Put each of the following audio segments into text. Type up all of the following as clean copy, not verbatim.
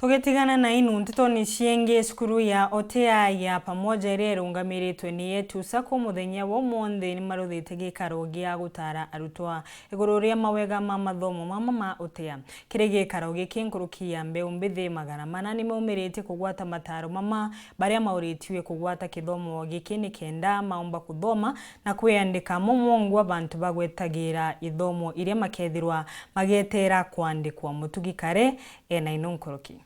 Tugetigana na inu ntitoni cienge skuru ya Otea ya pamoja iria irungamiritwe ni yetu sako muthenya wa umuthi ni maruthite gikaro gia gutara arutwa iguru ria mawega ma mathomo ma Otea kiri gikaro gikinkurukia mbeu mbithi magana mana ni maumirite kugwata mataro mama baria mauritiwe kugwata kithomo gikini kenda maumba kuthoma na kwiyandika mumongo abantu bagwetagira ithomo iria makethirwa magetera kwandikwa mutugikare ena inonkoroki.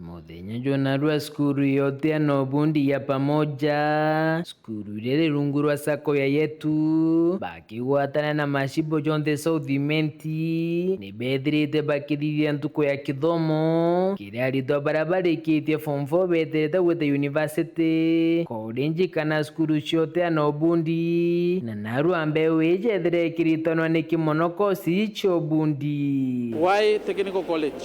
Muthenya jonarua skuru yote no bundi ya pamoja skuru ile rungurwa sako ya yetu bakigwatana na mashibo jonte Southimenti ni bethirite bakithithia ntuko ya kithomo kiria arito barabara ikitie form 4 betete gwite university college kana skuru ciote no bundi na narua mbeu ijethire kiritanwa ni kimonoko sicho bundi. Why Technical College?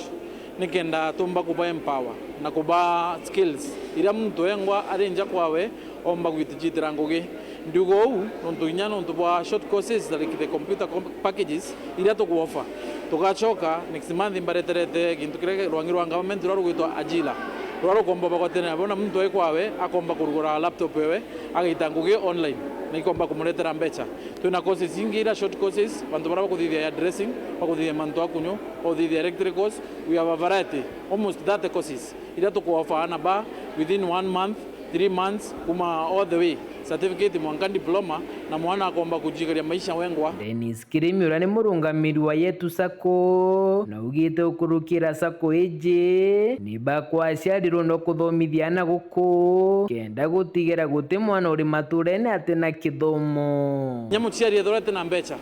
Nikenda tumba kuba empower na kuba skills ira muntu engwa arenja kwawe omba gwitijitira ngugi ndugo u nontu inyano nontu bwa short courses like the computer packages ira to offer tugachoka next month imbareterete gintu kireke rwangirwa government rwaro gwitwa ajila rwaro komba bakotene abona muntu ekwawe akomba kurugura laptop wewe agita ngugi online nikomba kumuletera mbecha tuna courses ingira short courses bantu baraba kuthithia ya dressing bakuthithia mantu akunyo othithia electricals we have a variety almost 30 courses ila to offer na ba within 1 month 3 months kuma all the way certificate mwanka diploma na mwana akomba kujigaria maisha wengwa. Dennis Kirimiura ni murungamiri wa yetu sako na ugite ukurukira sako eje ni bakwa aciarirwo no kuthomithia na guku kenda gutigera guti mwana uri maturene ate na kithomo nyamu ciari ethorete na mbecha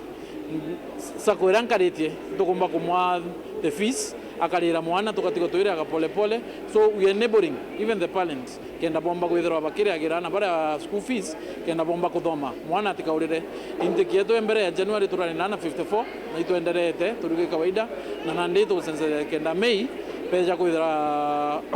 sako irankaritie tukumba kumwa the fees akarira mwana tukatigo twira pole pole so we enabling even the parents kenda bomba kwithirwa bakire agirana bara school fees kenda bomba kuthoma mwana atikaurire intake yetu mbere ya January turani na 54 na ituenderete turuge kawaida na nandi tu sense kenda Mei peja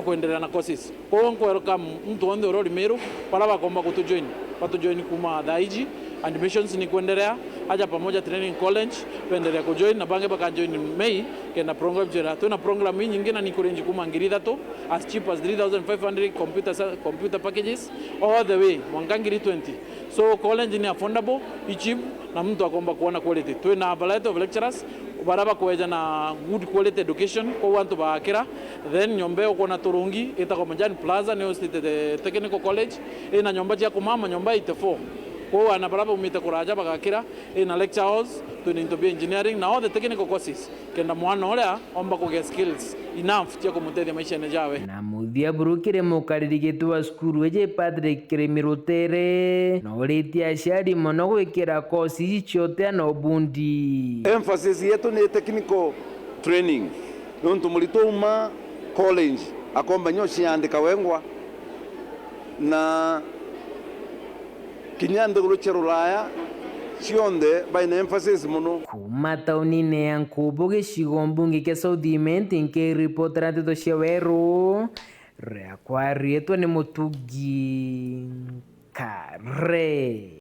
kuendelea na courses kwa welcome mtu onde urori meru para bakomba kutujoin patujoin kuma daiji admissions ni kuendelea aja pamoja training college kuendelea kujoin na bange baka join Mei kena program jera tuna program nyingine ni kurenji kuma ngiri tatu as cheap as 3500 computer packages all the way mwangangiri 20 so college ni affordable cheap na mtu akomba kuona quality tuna variety of lecturers baraba kueja na good quality education kwa watu bakira then nyombe ukona turungi itako Majani Plaza ni the Technical College ina nyomba ya kumama nyomba 84 kwa ana baraba umite kuraja bagakira ina lecture halls to into engineering na all the technical courses kenda mwana oria omba kuge skills enough tia kumutethia maisha ne jawe na muthia burukire mukaririgitwo wa skuru eje Patrick Kirimirutere no ritia aciari mono gwikira course iciote no bundi. Emphasis yetu ni technical training nontu mulituma college akomba nyoshi andika wengwa na kinyande gurucherulaya cionde baina emphasis muno kuma taunine ya Nkubu gicigo mbunge kia Southimenti nkiripotera nteto cia weru riakwa rietwa ni Mutugi Kare.